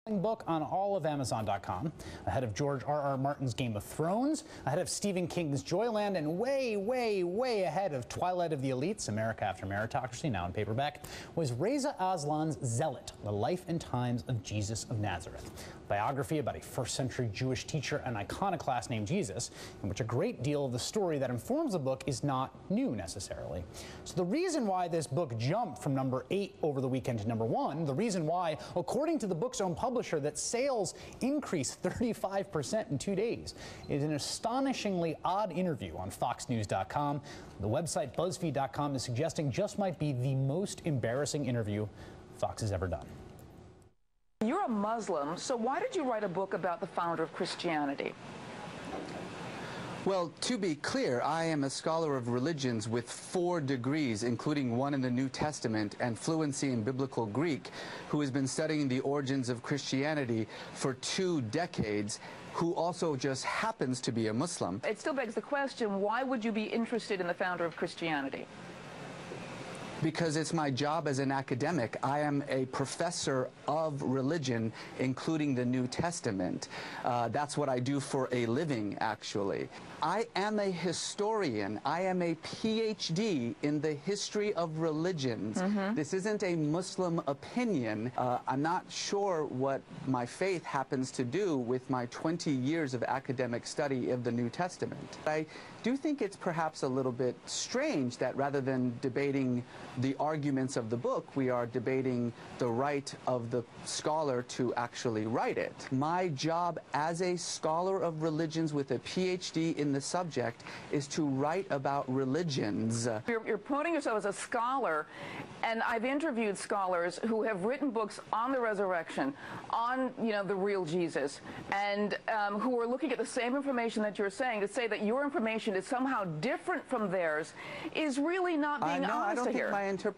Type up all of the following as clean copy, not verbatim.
book on all of Amazon.com, ahead of George R.R. Martin's Game of Thrones, ahead of Stephen King's Joyland, and way, way, way ahead of Twilight of the Elites, America After Meritocracy, now in paperback, was Reza Aslan's Zealot, The Life and Times of Jesus of Nazareth, a biography about a first-century Jewish teacher and iconoclast named Jesus, in which a great deal of the story that informs the book is not new necessarily. So the reason why this book jumped from number 8 over the weekend to number 1, the reason why, according to the book's own publisher, that sales increased 35% in 2 days, is an astonishingly odd interview on FoxNews.com. The website BuzzFeed.com is suggesting just might be the most embarrassing interview Fox has ever done. You're a Muslim, so why did you write a book about the founder of Christianity? Well, to be clear, I am a scholar of religions with 4 degrees, including one in the New Testament and fluency in biblical Greek, who has been studying the origins of Christianity for 2 decades, who also just happens to be a Muslim. It still begs the question, why would you be interested in the founder of Christianity? Because it's my job as an academic. I am a professor of religion, including the New Testament. That's what I do for a living, actually. I am a historian. I am a PhD in the history of religions. This isn't a Muslim opinion. I'm not sure what my faith happens to do with my 20 years of academic study of the New Testament. I do think it's perhaps a little bit strange that rather than debating the arguments of the book, we are debating the right of the scholar to actually write it. My job as a scholar of religions with a PhD in the subject is to write about religions. You're promoting yourself as a scholar, and I've interviewed scholars who have written books on the resurrection, on, the real Jesus, and who are looking at the same information that you're saying. To say that your information is somehow different from theirs is really not being honest here. No, I don't think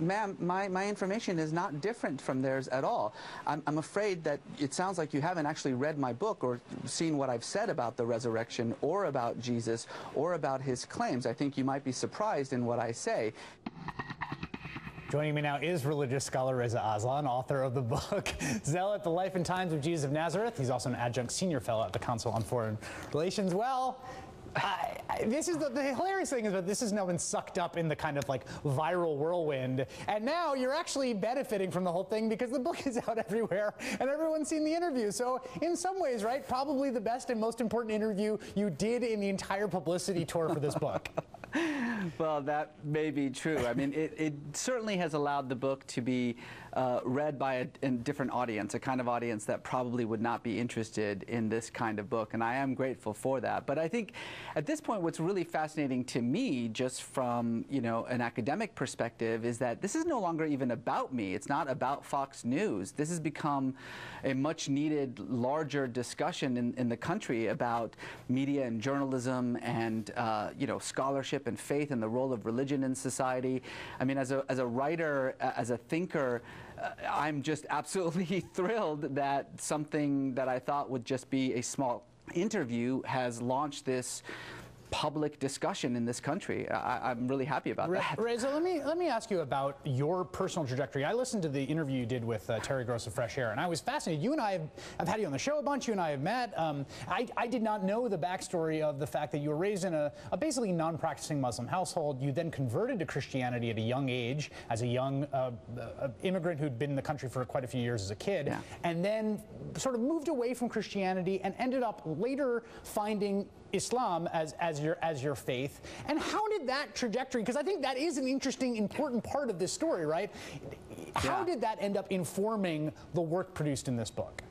Ma'am, my information is not different from theirs at all. I'm afraid that it sounds like you haven't actually read my book or seen what I've said about the resurrection or about Jesus or about his claims. I think you might be surprised in what I say. Joining me now is religious scholar Reza Aslan, author of the book Zealot, The Life and Times of Jesus of Nazareth. He's also an adjunct senior fellow at the Council on Foreign Relations. Well, this is the hilarious thing is that this has now been sucked up in the kind of like viral whirlwind, and now you're actually benefiting from the whole thing because the book is out everywhere and everyone's seen the interview. So in some ways, right, probably the best and most important interview you did in the entire publicity tour for this book. Well, that may be true. I mean, it certainly has allowed the book to be read by a different audience, a kind of audience that probably would not be interested in this kind of book, and I am grateful for that. But I think at this point what's really fascinating to me, just from an academic perspective, is that this is no longer even about me. It's not about Fox News. This has become a much needed larger discussion in the country about media and journalism and scholarship and faith and the role of religion in society. I mean, as a writer, as a thinker, I'm just absolutely thrilled that something that I thought would just be a small interview has launched this public discussion in this country. I'm really happy about that. Reza, let me ask you about your personal trajectory. I listened to the interview you did with Terry Gross of Fresh Air, and I was fascinated. You and I have had you on the show a bunch. You and I have met. I did not know the backstory of the fact that you were raised in a basically non-practicing Muslim household. You then converted to Christianity at a young age as a young immigrant who'd been in the country for quite a few years as a kid, and then sort of moved away from Christianity and ended up later finding Islam as your faith. And how did that trajectory, because I think that is an interesting, important part of this story, right? How did that end up informing the work produced in this book?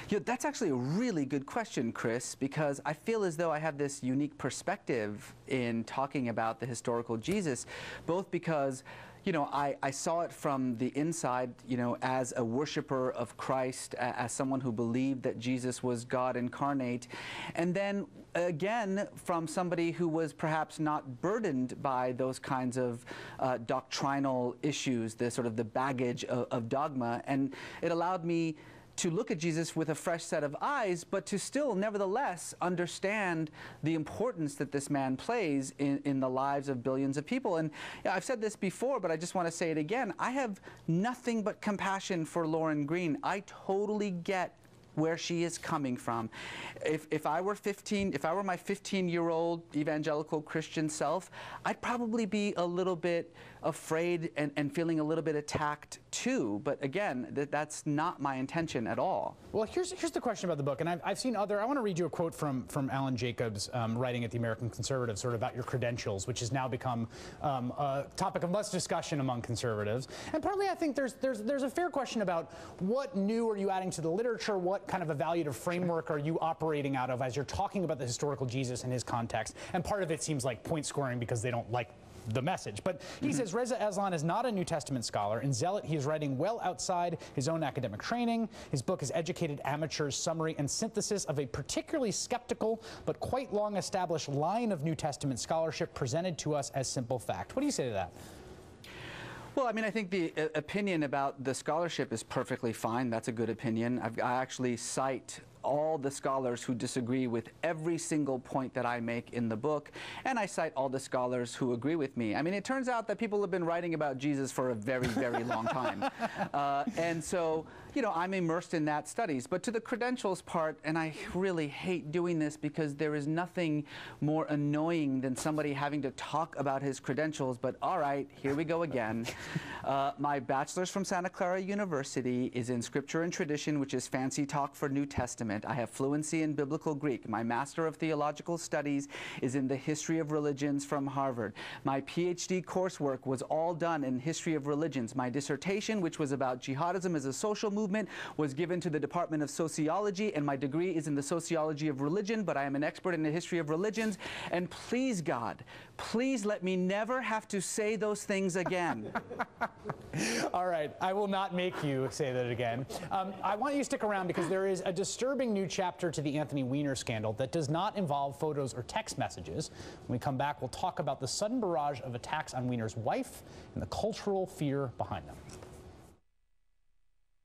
That's actually a really good question, Chris, because I feel as though I have this unique perspective in talking about the historical Jesus, both because I saw it from the inside, as a worshiper of Christ, as someone who believed that Jesus was God incarnate, and then again from somebody who was perhaps not burdened by those kinds of doctrinal issues, the sort of the baggage of dogma, and it allowed me to look at Jesus with a fresh set of eyes, but to still, nevertheless, understand the importance that this man plays in the lives of billions of people. And I've said this before, but I just want to say it again. I have nothing but compassion for Lauren Green. I totally get where she is coming from. If I were my 15-year-old evangelical Christian self, I'd probably be a little bit afraid and feeling a little bit attacked too. But again, that's not my intention at all. Well, here's the question about the book, and I've seen other. I want to read you a quote from Alan Jacobs, writing at the American Conservative, sort of about your credentials, which has now become a topic of much discussion among conservatives. And partly, I think there's a fair question about what new are you adding to the literature, what kind of evaluative framework are you operating out of as you're talking about the historical Jesus and his context. And part of it seems like point scoring because they don't like the message. But he says Reza Aslan is not a New Testament scholar. In Zealot, he is writing well outside his own academic training. His book is educated amateurs' summary and synthesis of a particularly skeptical but quite long-established line of New Testament scholarship presented to us as simple fact. What do you say to that? Well, I mean, I think the opinion about the scholarship is perfectly fine. That's a good opinion. I actually cite all the scholars who disagree with every single point that I make in the book, and I cite all the scholars who agree with me. I mean, it turns out that people have been writing about Jesus for a very, very long time. And so, you know, I'm immersed in that studies. But to the credentials part, and I really hate doing this because there is nothing more annoying than somebody having to talk about his credentials, but all right, here we go again. My bachelor's from Santa Clara University is in Scripture and Tradition, which is fancy talk for New Testament. I have fluency in Biblical Greek. My Master of Theological Studies is in the History of Religions from Harvard. My PhD coursework was all done in History of Religions. My dissertation, which was about jihadism as a social movement, was given to the Department of Sociology, and my degree is in the Sociology of Religion, but I am an expert in the History of Religions. And please, God, please let me never have to say those things again. All right, I will not make you say that again. I want you to stick around because there is a disturbing new chapter to the Anthony Weiner scandal that does not involve photos or text messages. When we come back, we'll talk about the sudden barrage of attacks on Weiner's wife and the cultural fear behind them.